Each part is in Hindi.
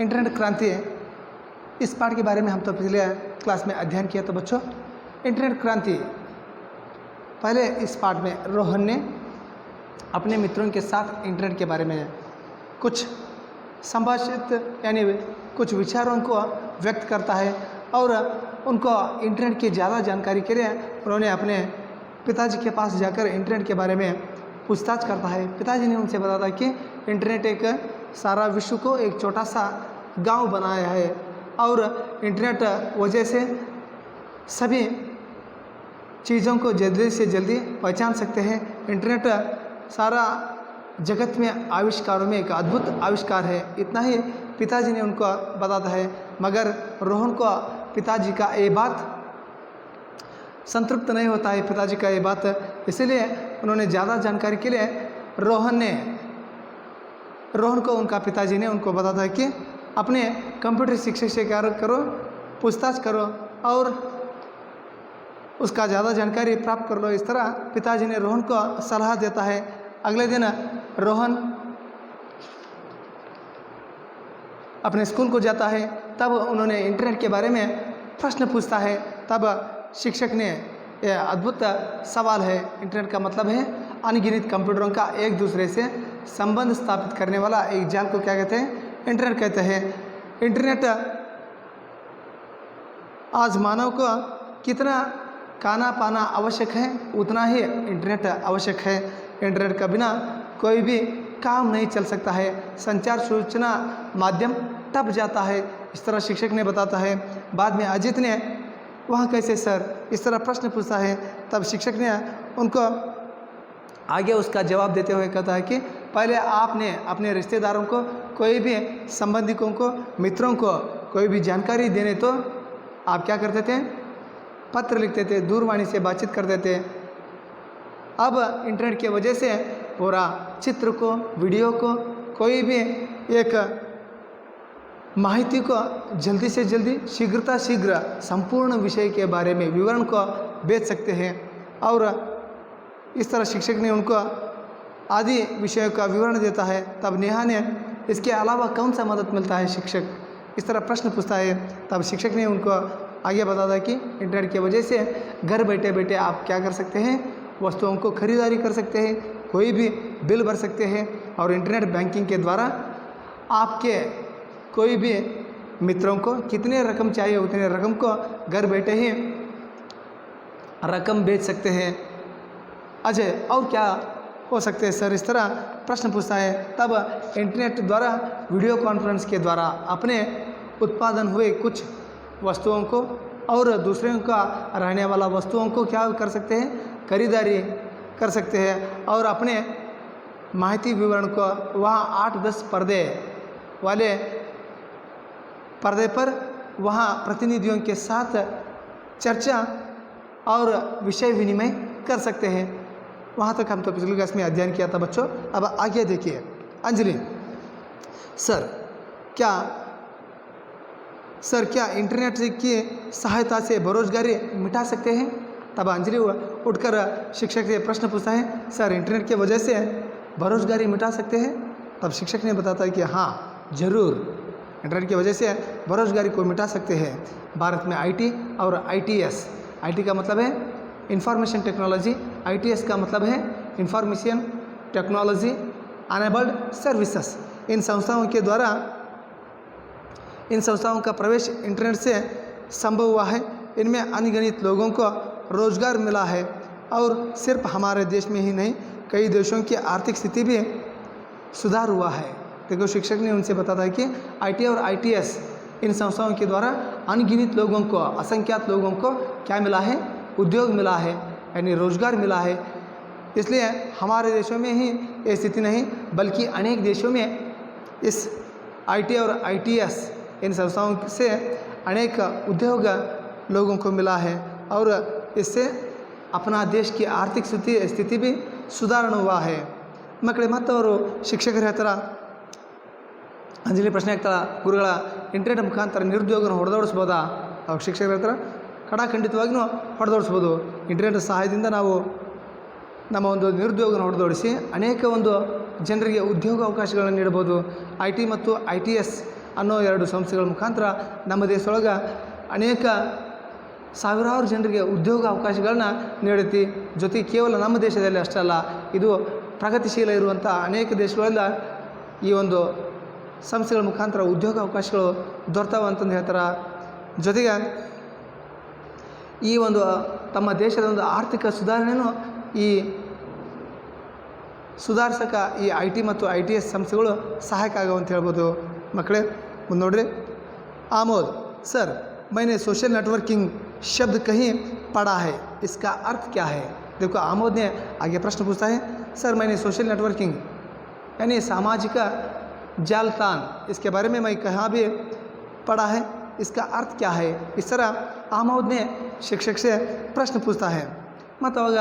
इंटरनेट क्रांति, इस पाठ के बारे में हम तो पिछले क्लास में अध्ययन किया। तो बच्चों, इंटरनेट क्रांति, पहले इस पाठ में रोहन ने अपने मित्रों के साथ इंटरनेट के बारे में कुछ संभाषित यानी कुछ विचारों को व्यक्त करता है और उनको इंटरनेट की ज़्यादा जानकारी के लिए उन्होंने अपने पिताजी के पास जाकर इंटरनेट के बारे में पूछताछ करता है। पिताजी ने उनसे बताया कि इंटरनेट एक सारा विश्व को एक छोटा सा गांव बनाया है और इंटरनेट वजह से सभी चीज़ों को जल्दी से जल्दी पहचान सकते हैं। इंटरनेट सारा जगत में आविष्कारों में एक अद्भुत आविष्कार है। इतना ही पिताजी ने उनको बताता है, मगर रोहन को पिताजी का ये बात संतृप्त नहीं होता है, पिताजी का ये बात, इसलिए उन्होंने ज़्यादा जानकारी के लिए रोहन को उनका पिताजी ने उनको बताता है कि अपने कंप्यूटर शिक्षक से क्या करो, पूछताछ करो और उसका ज़्यादा जानकारी प्राप्त कर लो। इस तरह पिताजी ने रोहन को सलाह देता है। अगले दिन रोहन अपने स्कूल को जाता है, तब उन्होंने इंटरनेट के बारे में प्रश्न पूछता है। तब शिक्षक ने यह अद्भुत सवाल है, इंटरनेट का मतलब है अनगिनत कंप्यूटरों का एक दूसरे से संबंध स्थापित करने वाला एक जाल को क्या कहते हैं? इंटरनेट कहते हैं। इंटरनेट आज मानव को कितना खाना पाना आवश्यक है, उतना ही इंटरनेट आवश्यक है। इंटरनेट का बिना कोई भी काम नहीं चल सकता है। संचार सूचना माध्यम टप जाता है, इस तरह शिक्षक ने बताता है। बाद में अजित ने वहाँ कैसे सर, इस तरह प्रश्न पूछता है। तब शिक्षक ने उनको आगे उसका जवाब देते हुए कहता है कि पहले आपने अपने रिश्तेदारों को, कोई भी संबंधिकों को, मित्रों को कोई भी जानकारी देने तो आप क्या करते थे? पत्र लिखते थे, दूरवाणी से बातचीत करते थे। अब इंटरनेट की वजह से पूरा चित्र को, वीडियो को, कोई भी एक माहिती को जल्दी से जल्दी, शीघ्रता शीघ्र संपूर्ण विषय के बारे में विवरण को भेज सकते हैं। और इस तरह शिक्षक ने उनको आदि विषयों का विवरण देता है। तब नेहा ने इसके अलावा कौन सा मदद मिलता है शिक्षक, इस तरह प्रश्न पूछता है। तब शिक्षक ने उनको आगे बताता है कि इंटरनेट की वजह से घर बैठे बैठे आप क्या कर सकते हैं? वस्तुओं को खरीदारी कर सकते हैं, कोई भी बिल भर सकते हैं और इंटरनेट बैंकिंग के द्वारा आपके कोई भी मित्रों को कितने रकम चाहिए उतने रकम को घर बैठे ही रकम भेज सकते हैं। अजय, और क्या हो सकते हैं सर? इस तरह प्रश्न पूछता है। तब इंटरनेट द्वारा वीडियो कॉन्फ्रेंस के द्वारा अपने उत्पादन हुए कुछ वस्तुओं को और दूसरों का रहने वाला वस्तुओं को क्या कर सकते हैं? खरीदारी कर सकते हैं और अपने माहिती विवरण को वहाँ 8-10 पर्दे वाले पर्दे पर वहाँ प्रतिनिधियों के साथ चर्चा और विषय विनिमय कर सकते हैं। वहाँ तक हम तो पिछली क्लास में अध्ययन किया था बच्चों। अब आगे देखिए, अंजलि, सर क्या इंटरनेट की सहायता से बेरोजगारी मिटा सकते हैं? तब अंजलि उठकर शिक्षक से प्रश्न पूछता है, सर इंटरनेट की वजह से बेरोजगारी मिटा सकते हैं? तब शिक्षक ने बताता है कि हाँ जरूर, इंटरनेट की वजह से बेरोजगारी को मिटा सकते हैं। भारत में आईटी और आईटीएस, आईटी का मतलब है इंफॉर्मेशन टेक्नोलॉजी, आईटीएस का मतलब है इंफॉर्मेशन टेक्नोलॉजी अनेबल्ड सर्विसेज, इन संस्थाओं का प्रवेश इंटरनेट से संभव हुआ है। इनमें अनगिनत लोगों को रोजगार मिला है और सिर्फ हमारे देश में ही नहीं, कई देशों की आर्थिक स्थिति भी सुधार हुआ है। देखो, शिक्षक ने उनसे बताया कि आईटी और आईटीएस, इन संस्थाओं के द्वारा अनगिनत लोगों को, असंख्यात लोगों को क्या मिला है? उद्योग मिला है, यानी रोजगार मिला है। इसलिए हमारे देशों में ही ये स्थिति नहीं, बल्कि अनेक देशों में इस आईटी और आईटीएस, इन संस्थाओं से अनेक उद्योग लोगों को मिला है और इससे अपना देश की आर्थिक स्थिति भी सुधारण हुआ है। ಮಕ್ಕಳೇ, ಮತ್ತವರು ಶಿಕ್ಷಕರ ಹತ್ರ ಅಂಜಲಿ ಪ್ರಶ್ನೆ ಆಗ್ತಾಳ, ಗುರುಗಳ ಇಂಟರ್ನೆಟ್ ಮುಖಾಂತರ ನಿರುದ್ಯೋಗನ ಹೊಡೆದೋಡಿಸ್ಬೋದಾ? ಅವ್ರ ಶಿಕ್ಷಕರ ಹತ್ರ ಖಂಡಿತವಾಗಿಯೂ ಹೊಡೆದೋಡಿಸ್ಬೋದು. ಇಂಟರ್ನೆಟ್ ಸಹಾಯದಿಂದ ನಾವು ನಮ್ಮ ಒಂದು ನಿರುದ್ಯೋಗನ ಹೊಡೆದೋಡಿಸಿ ಅನೇಕ ಒಂದು ಜನರಿಗೆ ಉದ್ಯೋಗ ಅವಕಾಶಗಳನ್ನು ನೀಡಬಹುದು. ಐ ಟಿ ಮತ್ತು ಐ ಟಿ ಎಸ್ ಅನ್ನೋ 2 ಸಂಸ್ಥೆಗಳ ಮುಖಾಂತರ ನಮ್ಮ ದೇಶದೊಳಗೆ ಅನೇಕ ಸಾವಿರಾರು ಜನರಿಗೆ ಉದ್ಯೋಗ ಅವಕಾಶಗಳನ್ನ ನೀಡುತ್ತೆ. ಜೊತೆಗೆ ಕೇವಲ ನಮ್ಮ ದೇಶದಲ್ಲಿ ಅಷ್ಟೇ ಅಲ್ಲ, ಇದು ಪ್ರಗತಿಶೀಲ ಇರುವಂಥ ಅನೇಕ ದೇಶಗಳೆಲ್ಲ ಈ ಒಂದು ಸಂಸ್ಥೆಗಳ ಮುಖಾಂತರ ಉದ್ಯೋಗ ಅವಕಾಶಗಳು ದೊರೆತಾವ ಅಂತಂದು ಹೇಳ್ತಾರೆ. ಜೊತೆಗೆ ಈ ಒಂದು ತಮ್ಮ ದೇಶದ ಒಂದು ಆರ್ಥಿಕ ಸುಧಾರಣೆಯೂ ಈ ಸುಧಾರಿಸಕ ಈ IT ಮತ್ತು ITS ಸಂಸ್ಥೆಗಳು ಸಹಾಯಕ ಆಗವು ಅಂತ ಹೇಳ್ಬೋದು. ಮಕ್ಕಳೇ ಮುಂದೆ ನೋಡ್ರಿ. आमोद सर मैंने सोशल नेटवर्किंग शब्द कहीं पढ़ा है, इसका अर्थ क्या है? देखो आमोद ने आगे प्रश्न पूछता है, सर मैंने सोशल नेटवर्किंग यानी सामाजिक जालतान इसके बारे में मैं कहाँ भी पढ़ा है, इसका अर्थ क्या है? इस तरह आमोद ने शिक्षक से प्रश्न पूछता है. ಮತ್ತು ಅವಾಗ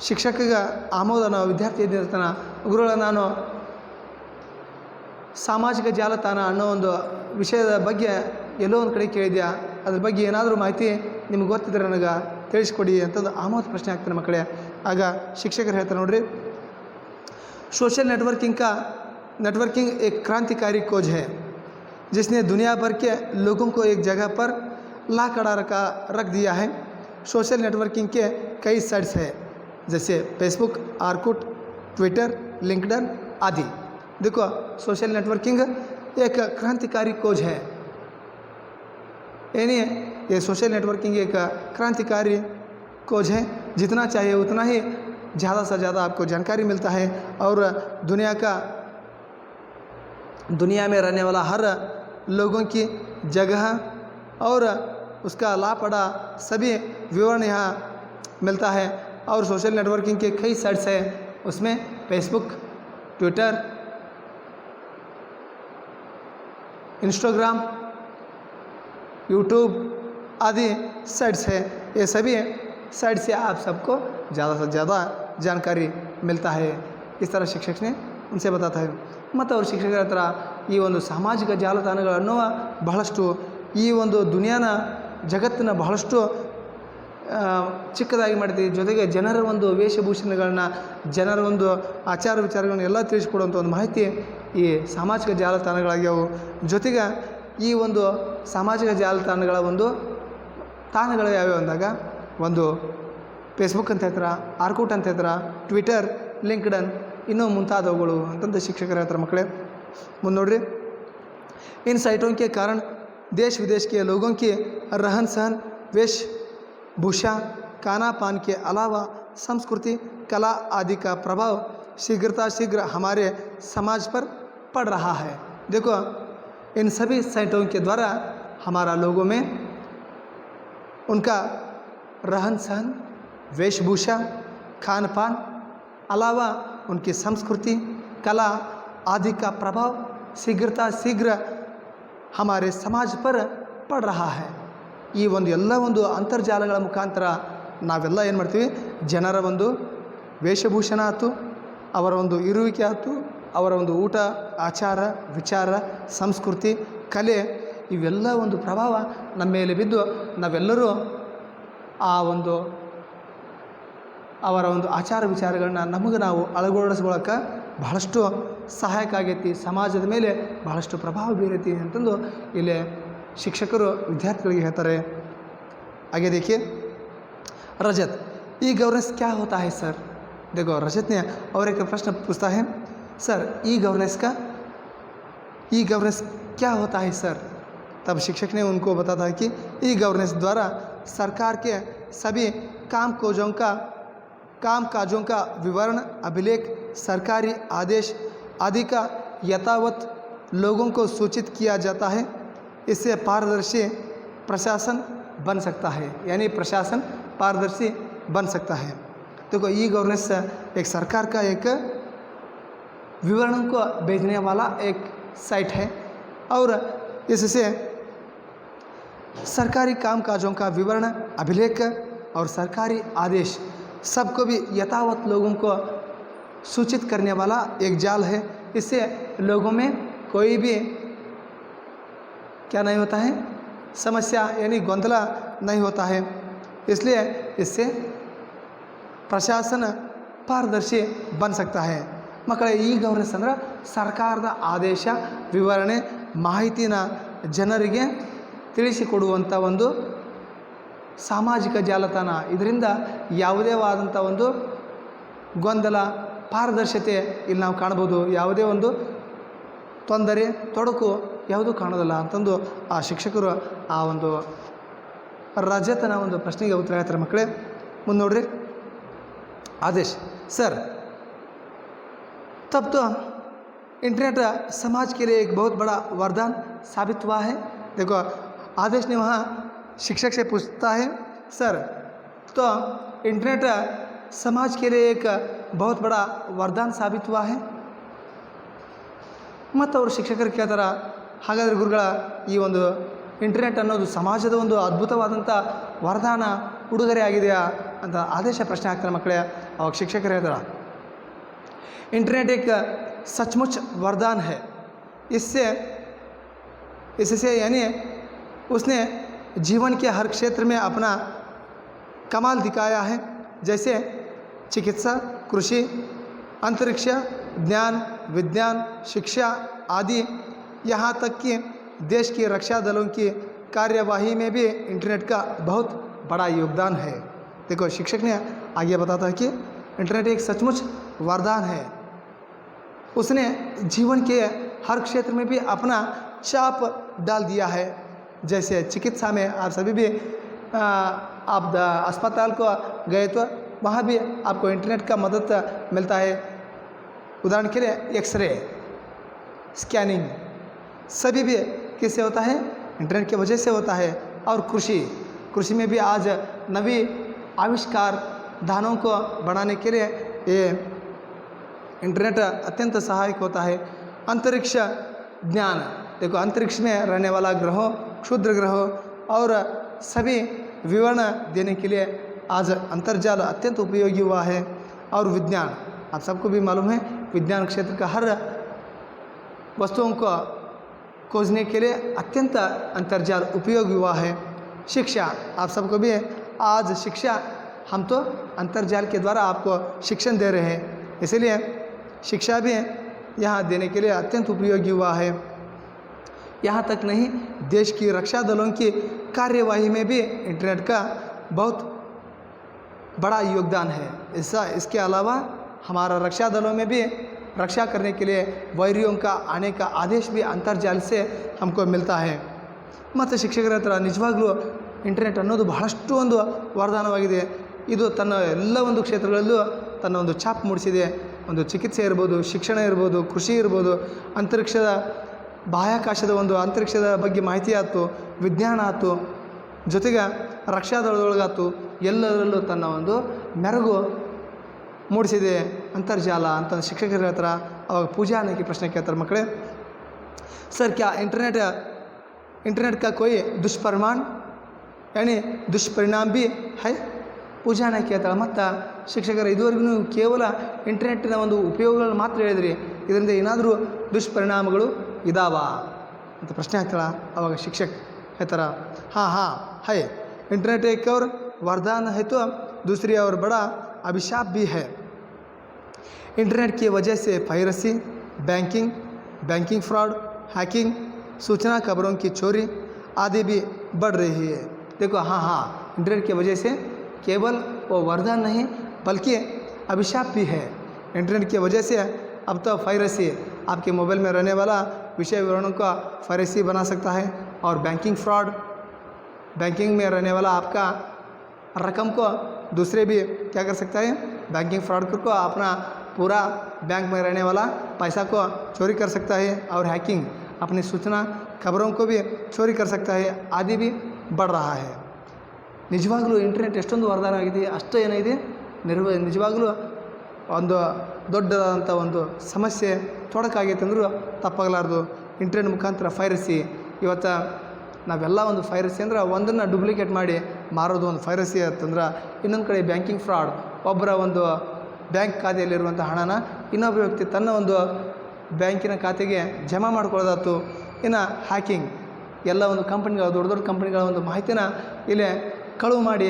ಶಿಕ್ಷಕಗೆ ಆಮೋದ ಅನ್ನೋ ವಿದ್ಯಾರ್ಥಿ ಎದ್ದಿರ್ತಾನೆ, ಗುರುಗಳ ನಾನು ಸಾಮಾಜಿಕ ಜಾಲತಾಣ ಅನ್ನೋ ಒಂದು ವಿಷಯದ ಬಗ್ಗೆ ಎಲ್ಲೋ ಒಂದು ಕಡೆ ಕೇಳಿದ್ಯಾ, ಅದ್ರ ಬಗ್ಗೆ ಏನಾದರೂ ಮಾಹಿತಿ ನಿಮ್ಗೆ ಗೊತ್ತಿದ್ರೆ ನನಗೆ ತಿಳಿಸ್ಕೊಡಿ ಅಂತಂದು ಆಮೋದ ಪ್ರಶ್ನೆ ಆಗ್ತಾನೆ ಮಕ್ಕಳೇ. ಆಗ ಶಿಕ್ಷಕರು ಹೇಳ್ತಾರೆ ನೋಡ್ರಿ, सोशल नेटवर्किंग एक क्रांतिकारी खोज है जिसने दुनिया भर के लोगों को एक जगह पर ला खड़ा रख दिया है. सोशल नेटवर्किंग के कई साइट्स हैं जैसे फेसबुक, आर्कुट, ट्विटर, लिंक्डइन आदि. देखो सोशल नेटवर्किंग एक क्रांतिकारी खोज है, यानी ये सोशल नेटवर्किंग एक क्रांतिकारी खोज है. जितना चाहिए उतना ही ज़्यादा से ज़्यादा आपको जानकारी मिलता है और दुनिया में रहने वाला हर लोगों की जगह और उसका लापड़ा सभी विवरण यहाँ मिलता है. और सोशल नेटवर्किंग के कई साइट्स हैं, उसमें फेसबुक, ट्विटर, इंस्टाग्राम, यूट्यूब आदि साइट्स हैं. ये सभी साइट से आप सबको ज़्यादा से ज़्यादा जानकारी मिलता है. इस तरह शिक्षक ने उनसे बताता है. ಮತ್ತು ಅವರು ಶಿಕ್ಷಕರ ಹತ್ರ ಈ ಒಂದು ಸಾಮಾಜಿಕ ಜಾಲತಾಣಗಳನ್ನು ಬಹಳಷ್ಟು ಈ ಒಂದು ದುನಿಯಾನ ಜಗತ್ತಿನ ಬಹಳಷ್ಟು ಚಿಕ್ಕದಾಗಿ ಮಾಡಿದ್ದೀವಿ. ಜೊತೆಗೆ ಜನರ ಒಂದು ವೇಷಭೂಷಣಗಳನ್ನ, ಜನರ ಒಂದು ಆಚಾರ ವಿಚಾರಗಳನ್ನ ಎಲ್ಲ ತಿಳಿಸ್ಕೊಡುವಂಥ ಒಂದು ಮಾಹಿತಿ ಈ ಸಾಮಾಜಿಕ ಜಾಲತಾಣಗಳಾಗ್ಯಾವು. ಜೊತೆಗೆ ಈ ಒಂದು ಸಾಮಾಜಿಕ ಜಾಲತಾಣಗಳ ಒಂದು ತಾಣಗಳು ಯಾವ್ಯಾವ ಅಂದಾಗ ಒಂದು ಫೇಸ್ಬುಕ್ ಅಂತ ಹೇಳ್ತಾರೆ, ಆರ್ಕೂಟ್ ಅಂತ ಹೇಳ್ತಾರೆ, ಟ್ವಿಟರ್, ಲಿಂಕ್ಡನ್ ಇನ್ನೂ ಮುಂತಾದವುಗಳು ಅಂತಂದು ಶಿಕ್ಷಕರ ಹೇಳ್ತಾರೆ. ಮಕ್ಕಳೇ ಮುಂದೆ ನೋಡ್ರಿ. इन साइटों के कारण देश विदेश के लोगों की रहन सहन, वेशभूषा, खाना पान के अलावा संस्कृति, कला आदि का प्रभाव शीघ्र हमारे समाज पर पड़ रहा है. देखो इन सभी साइटों के द्वारा हमारा लोगों में उनका रहन सहन, वेशभूषा, खान पान अलावा उनकी संस्कृति, कला आदि का प्रभाव शीघ्र हमारे समाज पर पड़ रहा है. ಈ ಒಂದು ಎಲ್ಲ ಒಂದು ಅಂತರ್ಜಾಲಗಳ ಮುಖಾಂತರ ನಾವೆಲ್ಲ ಏನು ಮಾಡ್ತೀವಿ, ಜನರ ಒಂದು ವೇಷಭೂಷಣ ಆಯ್ತು, ಅವರ ಒಂದು ಇರುವಿಕೆ ಆಯ್ತು, ಅವರ ಒಂದು ಊಟ, ಆಚಾರ, ವಿಚಾರ, ಸಂಸ್ಕೃತಿ, ಕಲೆ ಇವೆಲ್ಲ ಒಂದು ಪ್ರಭಾವ ನಮ್ಮ ಮೇಲೆ ಬಿದ್ದು ನಾವೆಲ್ಲರೂ ಆ ಒಂದು ಅವರ ಒಂದು ಆಚಾರ ವಿಚಾರಗಳನ್ನ ನಮಗೆ ನಾವು ಅಳವಡಿಸ್ಕೊಳ್ಳೋಕೆ ಬಹಳಷ್ಟು ಸಹಾಯಕ ಆಗೈತಿ, ಸಮಾಜದ ಮೇಲೆ ಬಹಳಷ್ಟು ಪ್ರಭಾವ ಬೀರೈತಿ ಅಂತಂದು ಇಲ್ಲಿ ಶಿಕ್ಷಕರು ವಿದ್ಯಾರ್ಥಿಗಳಿಗೆ ಹೇಳ್ತಾರೆ. आगे देखिए, रजत ई गवर्नेंस क्या होता है सर? देखो रजत ने और एक प्रश्न पूछता है, सर ई गवर्नेंस क्या होता है सर? तब शिक्षक ने उनको बताता है कि ई गवर्नेंस द्वारा सरकार के सभी कामकाजों का विवरण, अभिलेख, सरकारी आदेश आदि का यथावत लोगों को सूचित किया जाता है. इससे पारदर्शी प्रशासन बन सकता है, यानी प्रशासन पारदर्शी बन सकता है. देखो ई गवर्नेंस एक सरकार का एक विवरण को भेजने वाला एक साइट है और इससे सरकारी कामकाजों का विवरण, अभिलेख और सरकारी आदेश सबको भी यथावत लोगों को सूचित करने वाला एक जाल है. इससे लोगों में कोई भी क्या नहीं होता है, समस्या यानी ಗೊಂದಲ नहीं होता है. इसलिए इससे प्रशासन पारदर्शी बन सकता है. ಮಕ್ಕಳೇ ಈ ಗವರ್ನೆನ್ಸ್ ಅಂದ್ರೆ ಸರ್ಕಾರದ ಆದೇಶ, ವಿವರಣೆ, ಮಾಹಿತಿನ ಜನರಿಗೆ ತಿಳಿಸಿಕೊಡುವಂಥ ಒಂದು ಸಾಮಾಜಿಕ ಜಾಲತಾಣ. ಇದರಿಂದ ಯಾವುದೇ ಆದಂಥ ಒಂದು ಗೊಂದಲ, ಪಾರದರ್ಶತೆ ಇಲ್ಲಿ ನಾವು ಕಾಣ್ಬೋದು. ಯಾವುದೇ ಒಂದು ತೊಂದರೆ, ತೊಡಕು ಯಾವುದೂ ಕಾಣೋದಿಲ್ಲ ಅಂತಂದು ಆ ಶಿಕ್ಷಕರು ಆ ಒಂದು ರಜತನ ಒಂದು ಪ್ರಶ್ನೆಗೆ ಉತ್ತರ ಹೇಳ್ತಾರೆ. ಮಕ್ಕಳೇ ಮುಂದೆ ನೋಡ್ರಿ. आदेश सर, तब तो इंटरनेट समाज के लिए एक बहुत बड़ा वरदान साबित हुआ है. देखो आदेश ने वहाँ शिक्षक से पूछता है, सर तो इंटरनेट समाज के लिए एक बहुत बड़ा वरदान साबित हुआ है. ಮತ್ತು ಅವರು ಶಿಕ್ಷಕರು ಕೇಳ್ತಾರೆ, ಹಾಗಾದರೆ ಗುರುಗಳ ಈ ಒಂದು ಇಂಟರ್ನೆಟ್ ಅನ್ನೋದು ಸಮಾಜದ ಒಂದು ಅದ್ಭುತವಾದಂಥ ವರದಾನ, ಉಡುಗೊರೆ ಆಗಿದೆಯಾ ಅಂತ ಆದೇಶ ಪ್ರಶ್ನೆ ಹಾಕ್ತಾರೆ. ಮಕ್ಕಳೇ ಅವಾಗ ಶಿಕ್ಷಕರು ಹೇಳ್ತಾರೆ, इंटरनेट एक सचमुच वरदान है. इससे यानी उसने जीवन के हर क्षेत्र में अपना कमाल दिखाया है. जैसे चिकित्सा, कृषि, अंतरिक्ष, ज्ञान, विज्ञान, शिक्षा आदि, यहाँ तक कि देश की रक्षा दलों की कार्यवाही में भी इंटरनेट का बहुत बड़ा योगदान है. देखो शिक्षक ने आगे बताता है कि इंटरनेट एक सचमुच वरदान है. उसने जीवन के हर क्षेत्र में भी अपना छाप डाल दिया है. जैसे चिकित्सा में आप सभी भी आप अस्पताल को गए तो वहाँ भी आपको इंटरनेट का मदद मिलता है. उदाहरण के लिए एक्सरे, स्कैनिंग सभी भी किससे होता है? इंटरनेट की वजह से होता है. और कृषि में भी आज नवी आविष्कार, धानों को बढ़ाने के लिए ये इंटरनेट अत्यंत सहायक होता है. अंतरिक्ष ज्ञान, देखो अंतरिक्ष में रहने वाला ग्रहों, क्षुद्र ग्रहों और सभी विवरण देने के लिए आज अंतर्जाल अत्यंत उपयोगी हुआ है. और विज्ञान, आप सबको भी मालूम है विज्ञान क्षेत्र का हर वस्तुओं को खोजने के लिए अत्यंत अंतर्जाल उपयोगी हुआ है. शिक्षा, आप सबको भी आज शिक्षा, हम तो अंतर्जाल के द्वारा आपको शिक्षण दे रहे हैं, इसलिए शिक्षा भी यहाँ देने के लिए अत्यंत उपयोगी हुआ है. यहाँ तक नहीं, देश की रक्षा दलों की कार्यवाही में भी इंटरनेट का बहुत बड़ा योगदान है. इसके अलावा हमारा रक्षा दलों में भी रक्षा करने के लिए वैरियों का आने का आदेश भी अंतर्जाल से हमको मिलता है. ಮತ್ತು ಶಿಕ್ಷಕರ ಹತ್ರ ನಿಜವಾಗ್ಲೂ ಇಂಟರ್ನೆಟ್ ಅನ್ನೋದು ಬಹಳಷ್ಟು ಒಂದು ವರದಾನವಾಗಿದೆ. ಇದು ತನ್ನ ಎಲ್ಲ ಒಂದು ಕ್ಷೇತ್ರಗಳಲ್ಲೂ ತನ್ನ ಒಂದು ಛಾಪ್ ಮೂಡಿಸಿದೆ. ಒಂದು ಚಿಕಿತ್ಸೆ ಇರ್ಬೋದು, ಶಿಕ್ಷಣ ಇರ್ಬೋದು, ಕೃಷಿ ಇರ್ಬೋದು, ಅಂತರಿಕ್ಷದ ಬಾಹ್ಯಾಕಾಶದ ಒಂದು ಅಂತರಿಕ್ಷದ ಬಗ್ಗೆ ಮಾಹಿತಿ ಆಯ್ತು, ವಿಜ್ಞಾನ ಆಯ್ತು, ಜೊತೆಗೆ ರಕ್ಷಾದಳದೊಳಗಾಯ್ತು, ಎಲ್ಲದರಲ್ಲೂ ತನ್ನ ಒಂದು ಮೆರುಗು ಮೂಡಿಸಿದೆ अंतर्जाल ಅಂತ ಶಿಕ್ಷಕರ ಹತ್ರ ಅವಾಗ ಪೂಜಾ ಅನ್ನೋಕ್ಕೆ ಪ್ರಶ್ನೆ ಕೇಳ್ತಾರೆ. ಮಕ್ಕಳೇ सर क्या इंटरनेट का कोई दुष्परिणाम यानी दुष्परिणाम भी है? ಪೂಜಾ ಅನ್ನೋಕ್ಕೆ ಕೇಳ್ತಾಳೆ. ಮತ್ತು ಶಿಕ್ಷಕರ ಇದುವರೆಗೂ ನೀವು ಕೇವಲ ಇಂಟರ್ನೆಟ್ಟಿನ ಒಂದು ಉಪಯೋಗಗಳು ಮಾತ್ರ ಹೇಳಿದ್ರಿ, ಇದರಿಂದ ಏನಾದರೂ ದುಷ್ಪರಿಣಾಮಗಳು ಇದಾವಾ ಅಂತ ಪ್ರಶ್ನೆ ಹಾಕ್ತಾಳ. ಅವಾಗ ಶಿಕ್ಷಕ ಹೇಳ್ತಾರ, हाँ है, इंटरनेट एक और वरदान है तो दूसरी और बड़ा अभिशाप भी है. इंटरनेट की वजह से पायरेसी, बैंकिंग फ्रॉड, हैकिंग, सूचना खबरों की चोरी आदि भी बढ़ रही है. देखो हाँ, इंटरनेट की वजह से केवल वो वरदान नहीं बल्कि अभिशाप भी है. इंटरनेट की वजह से अब तो पायरेसी, आपके मोबाइल में रहने वाला विषय विवरणों का पायरेसी बना सकता है. और बैंकिंग फ्रॉड, बैंकिंग में रहने वाला आपका रकम को दूसरे भी क्या कर सकता है? बैंकिंग फ्रॉड को अपना पूरा बैंक में रहने वाला पैसा को चोरी कर सकता है. और हैकिंग, अपनी सूचना खबरों को भी चोरी कर सकता है, आदि भी बढ़ रहा है. ನಿಜವಾಗ್ಲೂ ಇಂಟರ್ನೆಟ್ ಎಷ್ಟೊಂದು ವರದಾನ ಆಗಿದೆ, ಅಷ್ಟು ಏನಿದೆ ನಿಜವಾಗ್ಲೂ ಒಂದು ದೊಡ್ಡದಾದಂಥ ಒಂದು ಸಮಸ್ಯೆ ತೊಡಕಾಗೈತೆ ಅಂದರೂ ತಪ್ಪಾಗಲಾರ್ದು. ಇಂಟರ್ನೆಟ್ ಮುಖಾಂತರ ಪೈರಸಿ, ಇವತ್ತು ನಾವೆಲ್ಲ ಒಂದು ಪೈರಸಿ ಅಂದ್ರೆ ಒಂದನ್ನು ಡೂಪ್ಲಿಕೇಟ್ ಮಾಡಿ ಮಾರೋದು ಒಂದು ಪೈರಸಿ ಅಂತಂದ್ರೆ, ಇನ್ನೊಂದು ಕಡೆ ಬ್ಯಾಂಕಿಂಗ್ ಫ್ರಾಡ್, ಒಬ್ಬರ ಒಂದು ಬ್ಯಾಂಕ್ ಖಾತೆಯಲ್ಲಿರುವಂಥ ಹಣನ ಇನ್ನೊಬ್ಬ ವ್ಯಕ್ತಿ ತನ್ನ ಒಂದು ಬ್ಯಾಂಕಿನ ಖಾತೆಗೆ ಜಮಾ ಮಾಡ್ಕೊಳ್ಳೋದಾಯ್ತು. ಇನ್ನು ಹ್ಯಾಕಿಂಗ್, ಎಲ್ಲ ಒಂದು ಕಂಪನಿಗಳು, ದೊಡ್ಡ ಕಂಪನಿಗಳ ಒಂದು ಮಾಹಿತಿನ ಇಲ್ಲೇ ಕಳುವು ಮಾಡಿ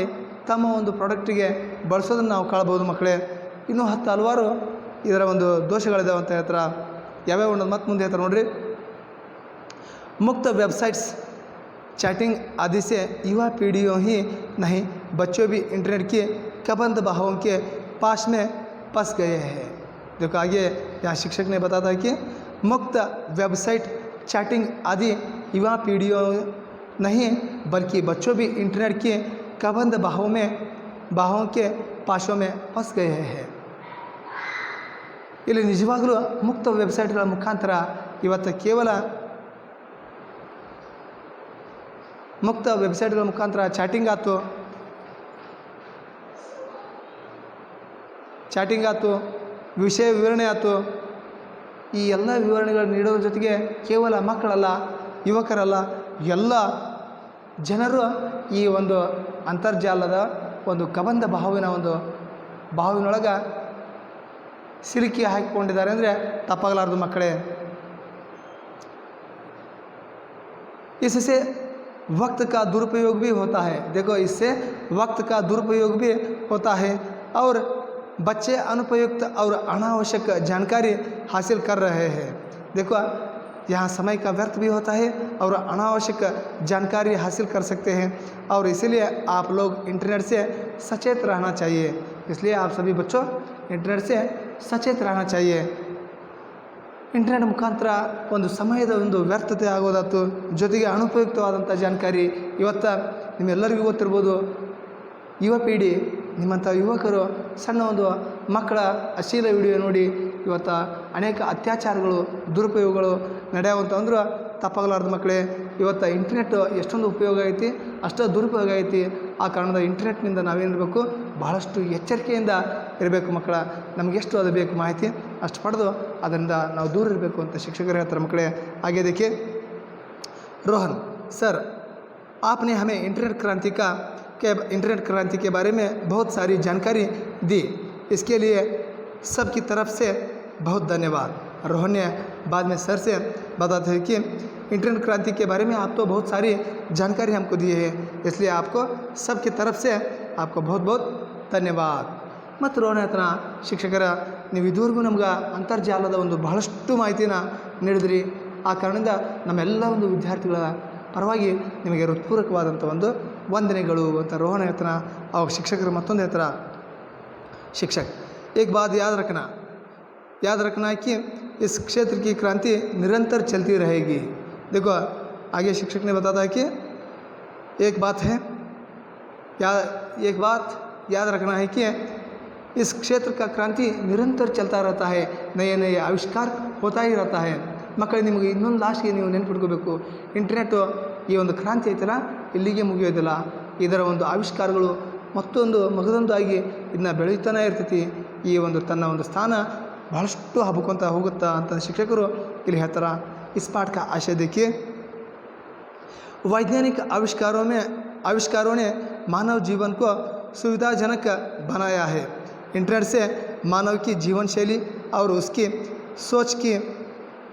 ತಮ್ಮ ಒಂದು ಪ್ರಾಡಕ್ಟಿಗೆ ಬಳಸೋದನ್ನು ನಾವು ಕಾಣ್ಬೋದು. ಮಕ್ಕಳೇ ಇನ್ನೂ ಹಲವಾರು ಇದರ ಒಂದು ದೋಷಗಳಿದಾವೆ ಅಂತ ಹೇಳ್ತಾರೆ. ಯಾವ್ಯಾವ ಅನ್ನೋದು ಮತ್ತೆ ಮುಂದೆ ಹೇಳ್ತಾರೆ ನೋಡ್ರಿ. मुक्त वेबसाइट्स, चैटिंग आदि से युवा पीढ़ियों ही नहीं बच्चों भी इंटरनेट के कबंध बहावों के पास में फंस गए हैं। देखो आगे यहाँ शिक्षक ने बताया कि मुक्त वेबसाइट, चैटिंग आदि युवा पीढ़ियों नहीं बल्कि बच्चों भी इंटरनेट के कबंध बहावों के पाशों में फंस गए हैं। ಇಲ್ಲಿ ನಿಜವಾಗಲೂ ಮುಕ್ತ ವೆಬ್ಸೈಟ್ಗಳ ಮುಖಾಂತರ ಇವತ್ತು ಕೇವಲ ಮುಕ್ತ ವೆಬ್ಸೈಟ್ಗಳ ಮುಖಾಂತರ ಚಾಟಿಂಗ್ ಆಯ್ತು, ವಿಷಯ ವಿವರಣೆ ಆಯ್ತು, ಈ ಎಲ್ಲ ವಿವರಣೆಗಳು ನೀಡೋದ್ರ ಜೊತೆಗೆ ಕೇವಲ ಮಕ್ಕಳಲ್ಲ, ಯುವಕರಲ್ಲ, ಎಲ್ಲ ಜನರು ಈ ಒಂದು ಅಂತರ್ಜಾಲದ ಒಂದು ಕಬಂಧ ಬಾವಿನೊಳಗೆ ಸಿಲುಕಿ ಹಾಕಿಕೊಂಡಿದ್ದಾರೆ ಅಂದರೆ ತಪ್ಪಾಗಲಾರದು ಮಕ್ಕಳೇ। इससे वक्त का दुरुपयोग भी होता है। देखो इससे वक्त का दुरुपयोग भी होता है और बच्चे अनुपयुक्त और अनावश्यक जानकारी हासिल कर रहे हैं। देखो यहाँ समय का व्यर्थ भी होता है और अनावश्यक जानकारी हासिल कर सकते हैं और इसीलिए आप लोग इंटरनेट से सचेत रहना चाहिए। इसलिए आप सभी बच्चों इंटरनेट से सचेत रहना चाहिए। ಇಂಟರ್ನೆಟ್ ಮುಖಾಂತರ ಒಂದು ಸಮಯದ ಒಂದು ವ್ಯರ್ಥತೆ ಆಗೋದಾಯ್ತು, ಜೊತೆಗೆ ಅನುಪಯುಕ್ತವಾದಂಥ ಜಾಣಕಾರಿ ಇವತ್ತು ನಿಮ್ಮೆಲ್ಲರಿಗೂ ಗೊತ್ತಿರ್ಬೋದು। ಯುವ ಪೀಳಿಗೆ, ನಿಮ್ಮಂಥ ಯುವಕರು ಸಣ್ಣ ಒಂದು ಮಕ್ಕಳ ಅಶ್ಲೀಲ ವಿಡಿಯೋ ನೋಡಿ ಇವತ್ತು ಅನೇಕ ಅತ್ಯಾಚಾರಗಳು, ದುರುಪಯೋಗಗಳು ನಡೆಯುವಂಥ ಅಂದ್ರೆ ತಪ್ಪಾಗಲಾರ್ದು ಮಕ್ಕಳೇ। ಇವತ್ತು ಇಂಟರ್ನೆಟ್ ಎಷ್ಟೊಂದು ಉಪಯೋಗ ಐತಿ, ಅಷ್ಟೋ ದುರುಪಯೋಗ ಐತಿ। ಆ ಕಾರಣದ ಇಂಟರ್ನೆಟ್ನಿಂದ ನಾವೇನಿರಬೇಕು, ಬಹಳಷ್ಟು ಎಚ್ಚರಿಕೆಯಿಂದ ಇರಬೇಕು ಮಕ್ಕಳ। ನಮಗೆಷ್ಟು ಅದು ಬೇಕು ಮಾಹಿತಿ ಅಷ್ಟು ಪಡೆದು ಅದರಿಂದ ನಾವು ದೂರ ಇರಬೇಕು ಅಂತ ಶಿಕ್ಷಕರು ಹೇಳ್ತಾರೆ ಮಕ್ಕಳೇ। आगे देखिए, रोहन सर आपने हमें इंटरनेट क्रांति के बारे में बहुत सारी जानकारी दी, इसके लिए सबकी तरफ से बहुत धन्यवाद। रोहन ने बाद में सर से बताते हैं कि इंटरनेट क्रांति के बारे में आप तो बहुत सारी जानकारी हमको दी है, इसलिए आपको सबकी तरफ से आपको बहुत बहुत ಧನ್ಯವಾದ। ಮತ್ತು ರೋಹನ್ ಹತ್ರ ಶಿಕ್ಷಕರ ನೀವು ಇದುವರೆಗೂ ನಮ್ಗೆ ಅಂತರ್ಜಾಲದ ಒಂದು ಬಹಳಷ್ಟು ಮಾಹಿತಿನ ನೀಡಿದ್ರಿ, ಆ ಕಾರಣದಿಂದ ನಮ್ಮೆಲ್ಲ ಒಂದು ವಿದ್ಯಾರ್ಥಿಗಳ ಪರವಾಗಿ ನಿಮಗೆ ಹೃತ್ಪೂರ್ವಕವಾದಂಥ ಒಂದು ವಂದನೆಗಳು ಅಂತ ರೋಹನ್ ಹತ್ರ ಅವ್ರ ಶಿಕ್ಷಕರು ಮತ್ತೊಂದು ಹತ್ರ शिक्षक एक बात याद रखना कि इस क्षेत्र की क्रांति निरंतर चलती रहेगी। देखो आगे शिक्षक ने बताया कि एक बात याद रखना है कि इस क्षेत्र का क्रांति निरंतर चलता रहता है, नए नए आविष्कार होता ही रहता है। ಮಕ್ಕಳು ನಿಮಗೆ ಇನ್ನೊಂದು ಲಾಸ್ಟ್ಗೆ ನೀವು ನೆನ್ಪಿಟ್ಕೋಬೇಕು, ಇಂಟರ್ನೆಟ್ಟು ಈ ಒಂದು ಕ್ರಾಂತಿ ಐತಲ್ಲ ಇಲ್ಲಿಗೆ ಮುಗಿಯೋದಿಲ್ಲ, ಇದರ ಒಂದು ಆವಿಷ್ಕಾರಗಳು ಮತ್ತೊಂದು ಮಗದೊಂದಾಗಿ ಇದನ್ನ ಬೆಳೀತಾನೆ ಇರ್ತೈತಿ। ಈ ಒಂದು ತನ್ನ ಒಂದು ಸ್ಥಾನ ಬಹಳಷ್ಟು ಹಬ್ಕೊಂತ ಹೋಗುತ್ತಾ ಅಂತ ಶಿಕ್ಷಕರು ಇಲ್ಲಿ ಹೇಳ್ತಾರೆ। इस पाठ का आशय देखिए, वैज्ञानिक आविष्कारों ने मानव जीवन को सुविधाजनक बनाया है। इंटरनेट से मानव की जीवन शैली और उसकी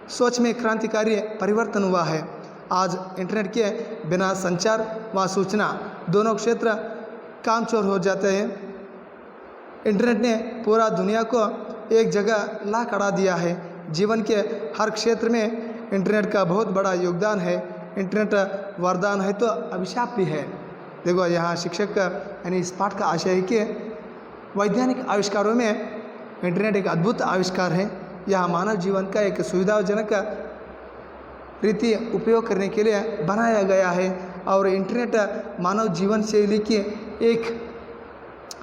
सोच में क्रांतिकारी परिवर्तन हुआ है। आज इंटरनेट के बिना संचार व सूचना दोनों क्षेत्र कामचोर हो जाते हैं। इंटरनेट ने पूरा दुनिया को एक जगह ला खड़ा दिया है। जीवन के हर क्षेत्र में इंटरनेट का बहुत बड़ा योगदान है। इंटरनेट वरदान है तो अभिशाप भी है। देखो यहाँ शिक्षक यानी इस पाठ का आशय है कि वैज्ञानिक आविष्कारों में इंटरनेट एक अद्भुत आविष्कार है। यह मानव जीवन का एक सुविधाजनक रीति उपयोग करने के लिए बनाया गया है और इंटरनेट मानव जीवन शैली की एक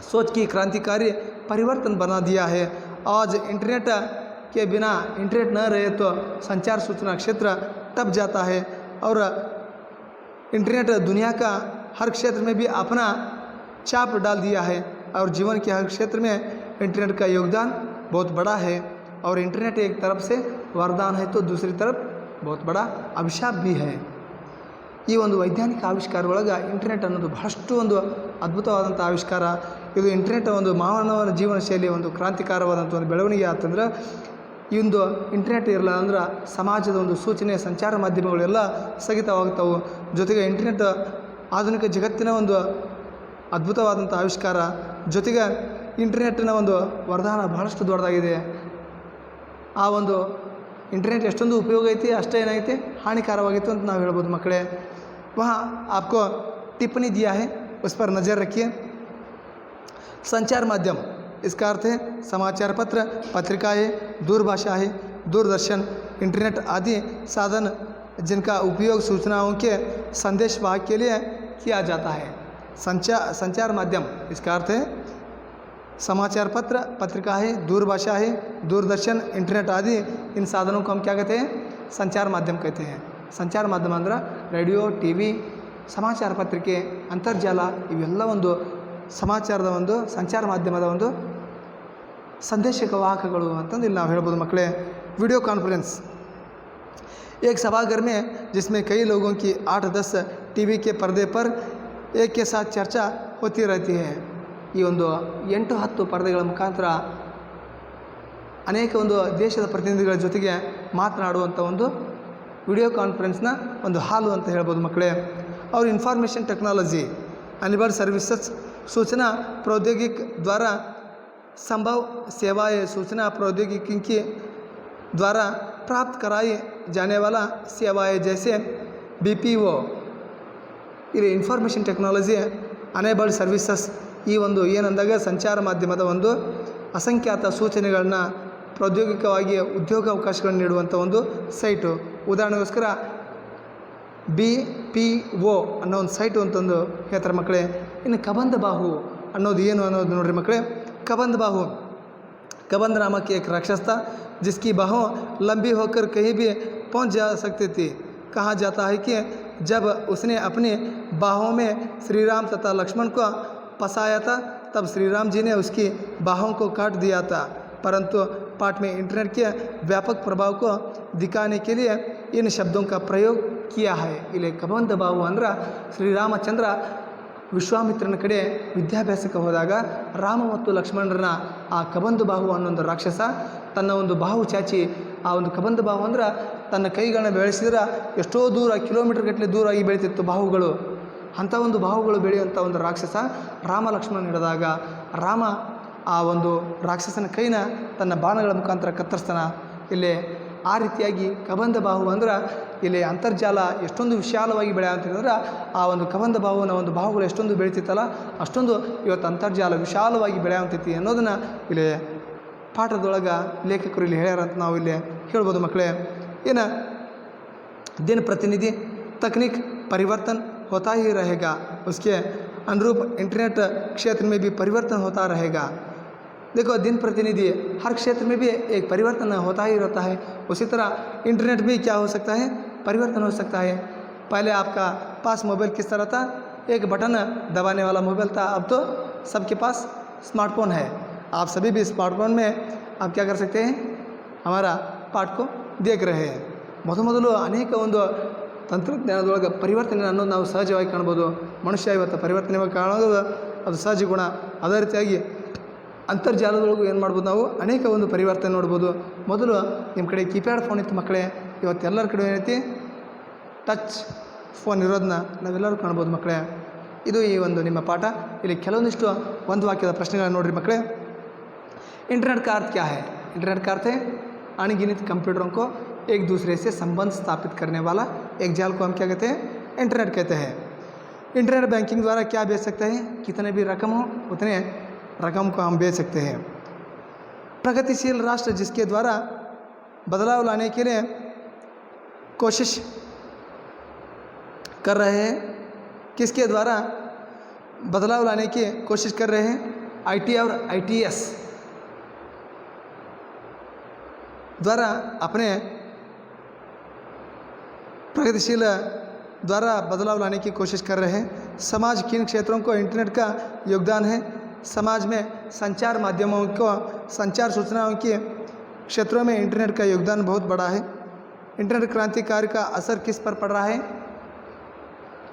सोच की क्रांतिकारी परिवर्तन बना दिया है। आज इंटरनेट के बिना इंटरनेट न रहे तो संचार सूचना क्षेत्र टप जाता है और इंटरनेट दुनिया का हर क्षेत्र में भी अपना छाप डाल दिया है और जीवन के हर क्षेत्र में इंटरनेट का योगदान बहुत बड़ा है। और इंटरनेट एक तरफ से वरदान है तो दूसरी तरफ बहुत बड़ा अभिशाप भी है। ಈ ಒಂದು ವೈಜ್ಞಾನಿಕ ಆವಿಷ್ಕಾರ ಒಳಗೆ ಇಂಟರ್ನೆಟ್ ಅನ್ನೋದು ಬಹಳಷ್ಟು ಒಂದು ಅದ್ಭುತವಾದಂಥ ಆವಿಷ್ಕಾರ। ಇದು ಇಂಟರ್ನೆಟ್ ಒಂದು ಮಾನವನ ಜೀವನ ಶೈಲಿಯ ಒಂದು ಕ್ರಾಂತಿಕಾರವಾದಂಥ ಒಂದು ಬೆಳವಣಿಗೆ ಆತಂದ್ರೆ, ಈ ಒಂದು ಇಂಟರ್ನೆಟ್ ಇರಲ್ಲ ಅಂದ್ರೆ ಸಮಾಜದ ಒಂದು ಸೂಚನೆ ಸಂಚಾರ ಮಾಧ್ಯಮಗಳೆಲ್ಲ ಸ್ಥಗಿತವಾಗ್ತಾವೆ। ಜೊತೆಗೆ ಇಂಟರ್ನೆಟ್ ಆಧುನಿಕ ಜಗತ್ತಿನ ಒಂದು ಅದ್ಭುತವಾದಂಥ ಆವಿಷ್ಕಾರ, ಜೊತೆಗೆ ಇಂಟರ್ನೆಟ್ಟಿನ ಒಂದು ವರದಾನ ಬಹಳಷ್ಟು ದೊಡ್ಡದಾಗಿದೆ। ಆ ಒಂದು ಇಂಟರ್ನೆಟ್ ಎಷ್ಟೊಂದು ಉಪಯೋಗ ಐತಿ ಅಷ್ಟೇ ಏನಾಗೈತೆ ಹಾನಿಕಾರವಾಗಿತ್ತು ಅಂತ ನಾವು ಹೇಳ್ಬೋದು ಮಕ್ಕಳೇ. वहाँ आपको टिप्पणी दिया है, उस पर नज़र रखिए. संचार माध्यम इसका अर्थ है समाचार पत्र, पत्रिकाएँ, दूरभाषा है, दूरदर्शन, इंटरनेट आदि साधन जिनका उपयोग सूचनाओं के संदेशवाहक के लिए किया जाता है. संचार माध्यम इसका अर्थ है समाचार पत्र, पत्रिका है, दूरभाषा है, दूरदर्शन, इंटरनेट आदि इन साधनों को हम क्या कहते हैं? संचार माध्यम कहते हैं. ಸಂಚಾರ ಮಾಧ್ಯಮ ಅಂದ್ರೆ ರೇಡಿಯೋ, ಟಿ ವಿ, ಸಮಾಚಾರ ಪತ್ರಿಕೆ, ಅಂತರ್ಜಾಲ ಇವೆಲ್ಲ ಒಂದು ಸಮಾಚಾರದ ಒಂದು ಸಂಚಾರ ಮಾಧ್ಯಮದ ಒಂದು ಸಂದೇಶಕ ವಾಹಕಗಳು ಅಂತಂದು ಇಲ್ಲಿ ನಾವು ಹೇಳ್ಬೋದು ಮಕ್ಕಳೇ. वीडियो कॉन्फ्रेंस एक सभागार में जिसमें कई लोगों की 8-10 टीवी के पर्दे पर एक के साथ चर्चा होती रहती है. ಈ ಒಂದು 8-10 ಪರದೆಗಳ ಮುಖಾಂತರ ಅನೇಕ ಒಂದು ದೇಶದ ಪ್ರತಿನಿಧಿಗಳ ಜೊತೆಗೆ ಮಾತನಾಡುವಂಥ ಒಂದು ವಿಡಿಯೋ ಕಾನ್ಫರೆನ್ಸ್ನ ಒಂದು ಹಾಲು ಅಂತ ಹೇಳ್ಬೋದು ಮಕ್ಕಳೇ. और इंफॉर्मेशन टेक्नोलॉजी अनिवार्य सर्विसेज सूचना प्रौद्योगिकी द्वारा संभव सेवाएं सूचना प्रौद्योगिकी के द्वारा प्राप्त कराई जाने वाला सेवाएं जैसे BPO ಇಲ್ಲಿ ಇನ್ಫಾರ್ಮೇಷನ್ ಟೆಕ್ನಾಲಜಿ ಅನೇಬಲ್ಡ್ ಸರ್ವಿಸಸ್ ಈ ಒಂದು ಏನಂದಾಗ ಸಂಚಾರ ಮಾಧ್ಯಮದ ಒಂದು ಅಸಂಖ್ಯಾತ ಸೂಚನೆಗಳನ್ನ ಪ್ರೌದ್ಯೋಗಿಕವಾಗಿ ಉದ್ಯೋಗ ಅವಕಾಶಗಳನ್ನು ನೀಡುವಂಥ ಒಂದು ಸೈಟು. ಉದಾಹರಣೆಗೋಸ್ಕರ BPO ಅನ್ನೋ ಒಂದು ಸೈಟು ಅಂತಂದು ಹೇಳ್ತಾರೆ ಮಕ್ಕಳೇ. ಇನ್ನು ಕಬಂಧ ಬಾಹು ಅನ್ನೋದು ಏನು ಅನ್ನೋದು ನೋಡ್ರಿ ಮಕ್ಕಳೇ. कबंध बाहु, कबंध नामक एक राक्षस था जिसकी बाहों लंबी होकर कहीं भी पहुंच जा सकती थी. कहा जाता है कि जब उसने अपनी बाहों में श्री राम तथा लक्ष्मण को फंसाया था तब श्री राम जी ने उसकी बाहों को काट दिया था. परंतु पाठ में इंटरनेट के व्यापक प्रभाव को दिखाने के लिए इन शब्दों का प्रयोग किया है. ಇಲ್ಲಿ ಕಬಂಧ ಬಾಹು ಅಂದ್ರೆ ಶ್ರೀರಾಮಚಂದ್ರ ವಿಶ್ವಾಮಿತ್ರನ ಕಡೆ ವಿದ್ಯಾಭ್ಯಾಸಕ್ಕೆ ಹೋದಾಗ ರಾಮ ಮತ್ತು ಲಕ್ಷ್ಮಣರನ್ನ ಆ ಕಬಂಧ ಬಾಹು ಅನ್ನೊಂದು ರಾಕ್ಷಸ ತನ್ನ ಒಂದು ಬಾಹು ಚಾಚಿ ಆ ಒಂದು ಕಬಂಧ ಬಾಹು ಅಂದ್ರೆ ತನ್ನ ಕೈಗಳನ್ನ ಬೆಳೆಸಿದ್ರೆ ಎಷ್ಟೋ ದೂರ ಕಿಲೋಮೀಟರ್ ಗಟ್ಟಲೆ ದೂರಾಗಿ ಬೆಳೀತಿತ್ತು ಬಾಹುಗಳು. ಅಂಥ ಒಂದು ಬಾಹುಗಳು ಬೆಳೆಯುವಂಥ ಒಂದು ರಾಕ್ಷಸ ರಾಮ ಲಕ್ಷ್ಮಣ ಹಿಡಿದಾಗ ರಾಮ ಆ ಒಂದು ರಾಕ್ಷಸನ ಕೈನ ತನ್ನ ಬಾಣಗಳ ಮುಖಾಂತರ ಕತ್ತರಿಸ್ತಾನೆ. ಇಲ್ಲಿ ಆ ರೀತಿಯಾಗಿ ಕಬಂಧ ಬಾಹು ಅಂದ್ರೆ ಇಲ್ಲಿ ಅಂತರ್ಜಾಲ ಎಷ್ಟೊಂದು ವಿಶಾಲವಾಗಿ ಬೆಳೆ ಅಂತಂದ್ರೆ ಆ ಒಂದು ಕಬಂಧ ಬಾಹುನ ಒಂದು ಬಾಹುಗಳು ಎಷ್ಟೊಂದು ಬೆಳೀತಿತ್ತಲ್ಲ ಅಷ್ಟೊಂದು ಇವತ್ತು ಅಂತರ್ಜಾಲ ವಿಶಾಲವಾಗಿ ಬೆಳೆಯುವಂತೈತಿ ಅನ್ನೋದನ್ನು ಇಲ್ಲಿ ಪಾಠದೊಳಗೆ ಲೇಖಕರು ಇಲ್ಲಿ ಹೇಳ್ಯಾರ ಅಂತ ನಾವು ಇಲ್ಲಿ ಹೇಳ್ಬೋದು ಮಕ್ಕಳೇ. ಏನು दिन प्रतिनिधि तकनीक परिवर्तन होता ही रहेगा, उसके अनुरूप इंटरनेट क्षेत्र में भी परिवर्तन होता रहेगा. देखो दिन प्रतिनिधि हर क्षेत्र में भी एक परिवर्तन होता ही रहता है. उसी तरह इंटरनेट भी क्या हो सकता है, परिवर्तन हो सकता है. पहले आपका पास मोबाइल किस तरह था, एक बटन दबाने वाला मोबाइल था. अब तो सबके पास स्मार्टफोन है. आप सभी भी स्मार्टफोन में आप क्या कर सकते हैं, हमारा पाठ को देख रहे हैं. ಮೊದಲು ಅನೇಕ ಒಂದು ತಂತ್ರಜ್ಞಾನದೊಳಗೆ ಪರಿವರ್ತನೆ ಅನ್ನೋದು ನಾವು ಸಹಜವಾಗಿ ಕಾಣ್ಬೋದು. ಮನುಷ್ಯ ಇವತ್ತು ಪರಿವರ್ತನೆವಾಗಿ ಕಾಣೋದು ಅದು ಸಹಜ ಗುಣ. ಅದೇ ರೀತಿಯಾಗಿ ಅಂತರ್ಜಾಲದೊಳಗೂ ಏನು ಮಾಡ್ಬೋದು, ನಾವು ಅನೇಕ ಒಂದು ಪರಿವರ್ತನೆ ನೋಡ್ಬೋದು. ಮೊದಲು ನಿಮ್ಮ ಕಡೆ ಕೀಪ್ಯಾಡ್ ಫೋನ್ ಇತ್ತು ಮಕ್ಕಳೇ, ಇವತ್ತು ಎಲ್ಲರ ಕಡೆ ಏನೈತಿ ಟಚ್ ಫೋನ್ ಇರೋದನ್ನ ನಾವೆಲ್ಲರೂ ಕಾಣ್ಬೋದು ಮಕ್ಕಳೇ. ಇದು ಈ ಒಂದು ನಿಮ್ಮ ಪಾಠ. ಇಲ್ಲಿ ಕೆಲವೊಂದಿಷ್ಟು ಒಂದು ವಾಕ್ಯದ ಪ್ರಶ್ನೆಗಳನ್ನು ನೋಡಿರಿ ಮಕ್ಕಳೇ. इंटरनेट का अर्थ क्या है? इंटरनेट का अर्थ है अनगिनत कंप्यूटरों को एक दूसरे से संबंध स्थापित करने वाला एक जाल को हम क्या कहते हैं, इंटरनेट कहते हैं. इंटरनेट बैंकिंग द्वारा क्या बेच सकते हैं, कितने भी रकम हो उतने रकम को हम बेच सकते हैं. प्रगतिशील राष्ट्र जिसके द्वारा बदलाव लाने के लिए कोशिश कर रहे हैं, किसके द्वारा बदलाव लाने की कोशिश कर रहे हैं, IT और ITS द्वारा अपने प्रगतिशील द्वारा बदलाव लाने की कोशिश कर रहे हैं. समाज किन क्षेत्रों को इंटरनेट का योगदान है, समाज में संचार माध्यमों को संचार सूचनाओं के क्षेत्रों में इंटरनेट का योगदान बहुत बड़ा है. इंटरनेट क्रांतिकारी का असर किस पर पड़ रहा है,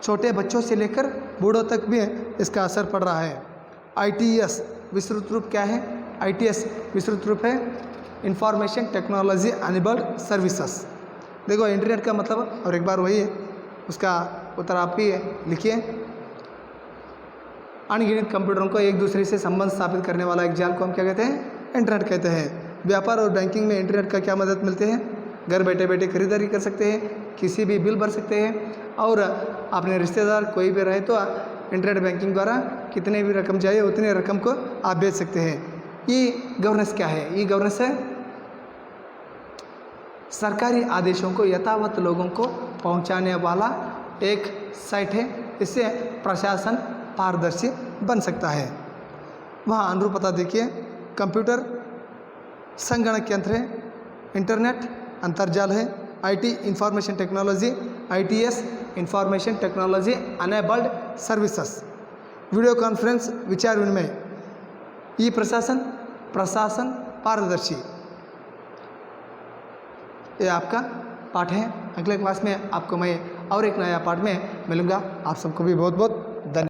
छोटे बच्चों से लेकर बूढ़ों तक भी इसका असर पड़ रहा है. ITS विस्तृत रूप क्या है, ITS विस्तृत रूप है इंफॉर्मेशन टेक्नोलॉजी अनेबल्ड सर्विसेज. देखो इंटरनेट का मतलब, और एक बार वही उसका उत्तर आप ही लिखिए. अनगिनत कंप्यूटरों को एक दूसरे से संबंध स्थापित करने वाला एक जाल को हम क्या कहते हैं, इंटरनेट कहते हैं. व्यापार और बैंकिंग में इंटरनेट का क्या मदद मिलती है, घर बैठे बैठे खरीदारी कर सकते हैं, किसी भी बिल भर सकते हैं, और अपने रिश्तेदार कोई भी रहे तो इंटरनेट बैंकिंग द्वारा कितने भी रकम चाहिए उतने रकम को आप भेज सकते हैं। ई गवर्नेंस क्या है? ई गवर्नेंस है सरकारी आदेशों को यथावत लोगों को पहुंचाने वाला एक साइट है। इससे प्रशासन पारदर्शी बन सकता है। वहाँ अनुरूप पता देखिए, कंप्यूटर संगणक यंत्र है, इंटरनेट अंतर्जाल है, IT information technology, ITS information technology enabled services, video conference, विचार विनिमय, ई प्रशासन, प्रशासन पारदर्शी। ये आपका पाठ है। अगले क्लास में आपको मैं और एक नया पाठ में मिलूँगा। आप सबको भी बहुत बहुत